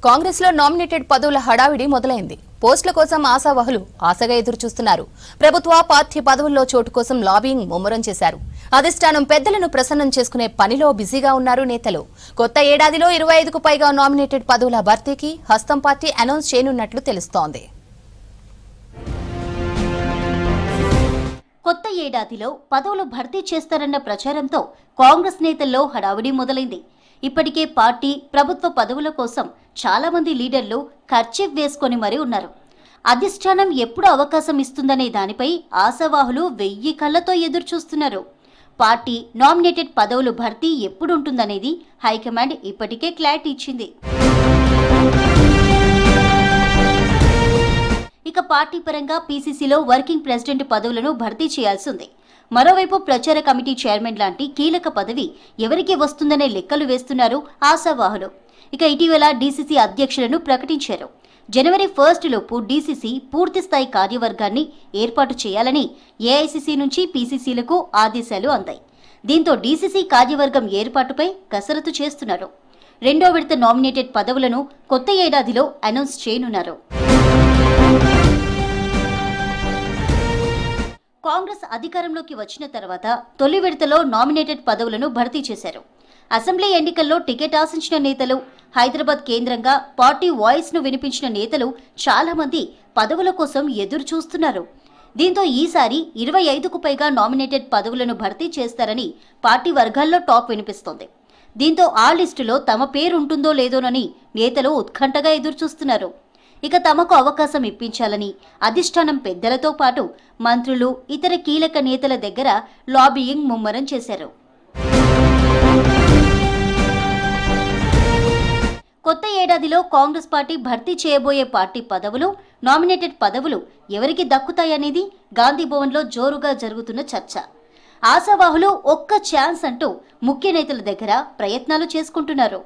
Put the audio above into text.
కాంగ్రెస్ లో నామినేటెడ్ పదవుల హడావిడి మొదలైంది. పోస్టుల కోసం ఆశావహులు ఆశగా ఎదురు చూస్తున్నారు. ప్రభుత్వ పార్టీ పదవుల్లో చోటు కోసం లాబింగ్ ముమ్మరం చేశారు. అధిష్టానం పెద్దలను ప్రసన్నం చేసుకునే పనిలో బిజీగా ఉన్నారు నేతలు. కొత్త ఏడాదిలో 25కు పైగా నామినేటెడ్ పదవుల భర్తీకి హస్తం పార్టీ అనౌన్స్ చేయనున్నట్లు తెలుస్తోంది. కొత్త ఏడాదిలో పదవులు భర్తీ చేస్తారన్న ప్రచారంతో కాంగ్రెస్ నేతల్లో హడావిడి మొదలైంది. ఇప్పటికే పార్టీ ప్రభుత్వ పదవుల కోసం చాలా మంది లీడర్లు ఖర్చీఫ్ వేసుకొని మరీ ఉన్నారు. అధిష్టానం ఎప్పుడు అవకాశం ఇస్తుందనే దానిపై ఆశావాహులు 1000 కళ్లతో ఎదురు చూస్తున్నారు. పార్టీ నామినేటెడ్ పదవులు భర్తీ ఎప్పుడుంటుందనేది హైకమాండ్ ఇప్పటికే క్లారిటీ ఇచ్చింది. ఇక పార్టీ పరంగా పీసీసీలో వర్కింగ్ ప్రెసిడెంట్ పదవులను భర్తీ చేయాల్సి ఉంది. మరోవైపు ప్రచార కమిటీ చైర్మన్ లాంటి కీలక పదవి ఎవరికి వస్తుందనే లెక్కలు వేస్తున్నారు ఆశావాహులు. ఇక ఇటీవల డీసీసీ అధ్యక్షులను ప్రకటించారు. జనవరి 1 లోపు డీసీసీ పూర్తిస్థాయి కార్యవర్గాన్ని ఏర్పాటు చేయాలని ఏఐసీసీ నుంచి పీసీసీలకు ఆదేశాలు అందాయి. దీంతో డీసీసీ కార్యవర్గం ఏర్పాటుపై కసరత్తు చేస్తున్నారు. రెండో విడత నామినేటెడ్ పదవులను కొత్త ఏడాదిలో అనౌన్స్ చేయనున్నారు. కాంగ్రెస్ అధికారంలోకి వచ్చిన తర్వాత తొలి విడతలో నామినేటెడ్ పదవులను భర్తీ చేశారు. అసెంబ్లీ ఎన్నికల్లో టికెట్ ఆశించిన నేతలు, హైదరాబాద్ కేంద్రంగా పార్టీ వాయిస్ ను వినిపించిన నేతలు చాలా మంది పదవుల కోసం ఎదురు చూస్తున్నారు. దీంతో ఈసారి 25కు పైగా నామినేటెడ్ పదవులను భర్తీ చేస్తారని పార్టీ వర్గాల్లో టాక్ వినిపిస్తోంది. దీంతో ఆ లిస్టులో తమ పేరు ఉంటుందో లేదోనని నేతలు ఉత్కంఠగా ఎదురుచూస్తున్నారు. ఇక తమకు అవకాశం ఇప్పించాలని అధిష్టానం పెద్దలతో పాటు మంత్రులు, ఇతర కీలక నేతల దగ్గర లాబియింగ్ ముమ్మరం చేశారు. కొత్త ఏడాదిలో కాంగ్రెస్ పార్టీ భర్తీ చేయబోయే పార్టీ పదవులు, నామినేటెడ్ పదవులు ఎవరికి దక్కుతాయనేది గాంధీభవన్లో జోరుగా జరుగుతున్న చర్చ. ఆశావాహులు ఒక్క ఛాన్స్ అంటూ ముఖ్య నేతల దగ్గర ప్రయత్నాలు చేసుకుంటున్నారు.